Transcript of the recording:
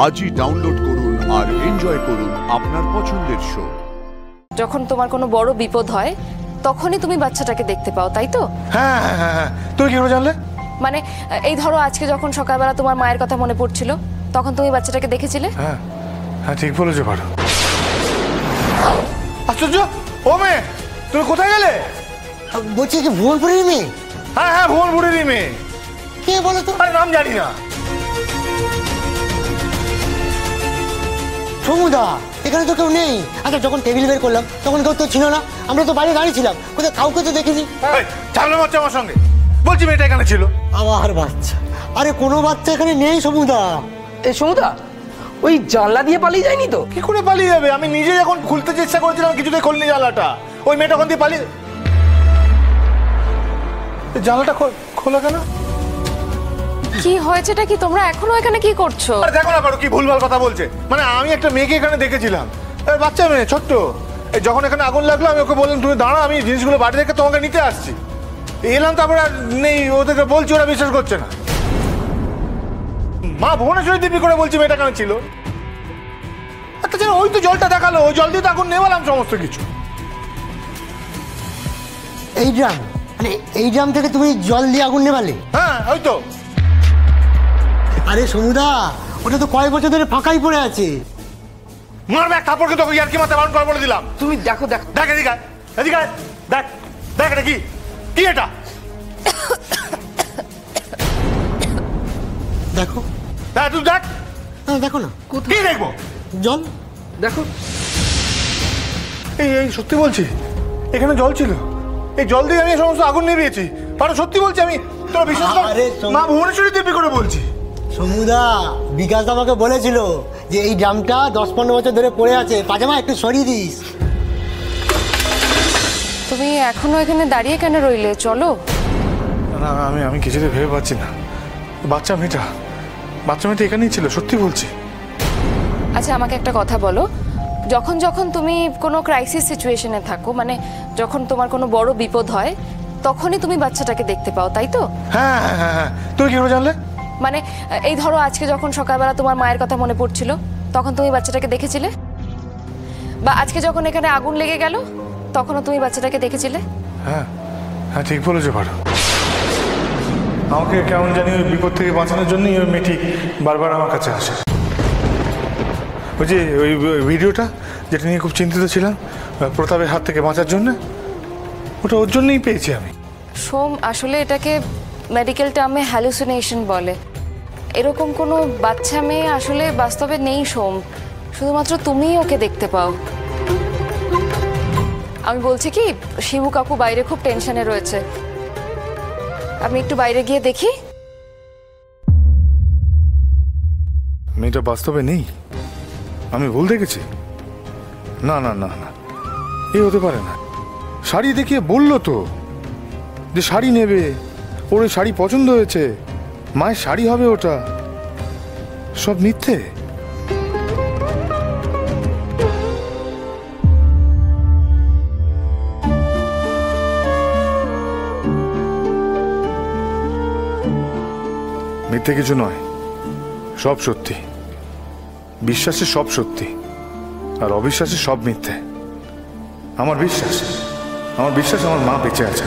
আজই ডাউনলোড করুন আর এনজয় করুন আপনার পছন্দের শো। যখন তোমার কোনো বড় বিপদ হয় তখনই তুমি বাচ্চাটাকে দেখতে পাও, তাই তো? হ্যাঁ হ্যাঁ হ্যাঁ হ্যাঁ, তুমি কি করে জানলে? মানে এই ধরো আজকে যখন সকালবেলা তোমার মায়ের কথা মনে পড়ছিল তখন তুমি বাচ্চাটাকে দেখেছিলে। হ্যাঁ হ্যাঁ, ঠিক বলেছো পারো। আশ্চর্য, ও মেয়ে তুমি কোথায় গেলে? বলছি কি ভুবনপুরের মেয়ে? হ্যাঁ হ্যাঁ, ভুবনপুরেরই মেয়ে। কে বলো তো? আরে নাম জানি না। সমুদা, এখানে তো কেউ নেই। আচ্ছা, যখন টেবিল বের করলাম তখন কেউ তো ছিল না, আমরা তো বাইরে দাঁড়িয়ে ছিলাম, কোথাও কাউকে তো দেখিনি। ঝামেলা হচ্ছে আমার সঙ্গে, বলছি মেয়েটা এখানে ছিল। আমার বাচ্চা? আরে কোনো বাচ্চা এখানে নেই সমুদা। এই সমুদা, ওই জানলা দিয়ে পালিয়ে যায়নি তো? কি করে পালিয়ে যাবে? আমি নিজে যখন খুলতে চেষ্টা করেছিলাম কিছুতেই খুলনি জানলাটা। ওই মেয়েটা ওখান দিয়ে পালিয়ে, জানলাটা খোলা কেন? কি হয়েছেটা কি? তোমরা এখনো এখানে কি করছো? আরে দেখো না পারো কি ভুলভাল কথা বলছে। মানে আমি একটা মেয়েকে এখানে দেখেছিলাম, বাচ্চা মেয়ে ছোট্ট। যখন এখানে আগুন লাগলো আমি ওকে বললাম তুমি দাঁড়া, আমি জিনিসগুলো বাড়ি থেকে তোমাকে নিতে আসছি। এলাম তারপর আর নেই, ওদেরকে বলছি, ওরা বিশ্বাস করছে না। মা ভুবনেশ্বরী দিব্যি করে বলছি মেয়েটা কেন ছিল। আচ্ছা ওই তো জলটা দেখালো, ওই জল দিয়ে তো আগুন নেভালাম সমস্ত কিছু। এই ড্রাম, মানে এই ড্রাম থেকে তুমি জল দিয়ে আগুন নেভালে? হ্যাঁ ওই তো। আরে সমুদা, ওটা তো কয়েক বছর ধরে ফাঁকাই পড়ে আছে। মারবে এক থাপ্পড়, কিন্তু তোকে ইয়ার্কি মারতে বারণ করে বলে দিলাম। তুমি দেখো দেখো দেখ এদিকে আয়, এদিকে আয়, দেখ দেখ এটা কি, কি এটা? দেখো। দেখ তুই দেখ। হ্যাঁ দেখো না। কি দেখবো? জল দেখো। এই এই সত্যি বলছি, এখানে জল ছিল। এই জল দিয়ে আমি সমস্ত আগুন নিভিয়েছি। পারো সত্যি বলছি আমি, তোরা বিশ্বাস কর। মা ভুবনেশ্বরী দিব্যি করে বলছি। সমুদা, বিকাশ আমাকে বলেছিল যে এই ড্রামটা 10-15 বছর ধরে পড়ে আছে, পাজামা একটু সরিয়ে দিস। তুমি এখনো এখানে দাঁড়িয়ে কেন রইলে? চলো। না আমি কিছুতে ভেবে পাচ্ছি না। বাচ্চা মেয়েটা এখানেই ছিল, সত্যি বলছি। আচ্ছা আমাকে একটা কথা বলো, যখন যখন তুমি কোনো ক্রাইসিস সিচুয়েশনে থাকো, মানে যখন তোমার কোনো বড় বিপদ হয় তখনই তুমি বাচ্চাটাকে দেখতে পাও, তাই তো? হ্যাঁ হ্যাঁ হ্যাঁ হ্যাঁ, তুমি কি করে জানলে? মানে এই ধরো আজকে যখন সকালবেলা তোমার মায়ের কথা মনে পড়ছিল তখন তুমি বাচ্চাটাকে দেখেছিলে, বা আজকে যখন এখানে আগুন লেগে গেল তখনও তুমি বাচ্চাটাকে দেখেছিলে। হ্যাঁ হ্যাঁ, ঠিক বলেছো পারো। আমাকে কেমন জানি ওই বিপদ থেকে বাঁচানোর জন্যই ওই মেয়েটি বারবার আমার কাছে আসে। ওই যে ওই ভিডিওটা যেটা নিয়ে খুব চিন্তিত ছিলাম প্রতাপের হাত থেকে বাঁচার জন্য, ওটা ওর জন্যই পেয়েছি আমি। সোম, আসলে এটাকে মেডিকেল টার্মে হ্যালুসিনেশন বলে। এরকম কোনো বাচ্চা মেয়ে আসলে বাস্তবে নেই সোম, শুধুমাত্র তুমিই ওকে দেখতে পাও। আমি বলছি কি, শিবু কাকু বাইরে খুব টেনশনে রয়েছে, আমি একটু বাইরে গিয়ে দেখি। মেয়েটা বাস্তবে নেই, আমি ভুল দেখেছি। না না না না, এ হতে পারে না। শাড়ি দেখিয়ে বললো তো যে শাড়ি নেবে, ওর ওই শাড়ি পছন্দ হয়েছে, মায়ের শাড়ি হবে ওটা। সব মিথ্যে। মিথ্যে কিছু নয়, সব সত্যি। বিশ্বাসে সব সত্যি, আর অবিশ্বাসে সব মিথ্যে। আমার বিশ্বাস আমার মা বেঁচে আছে।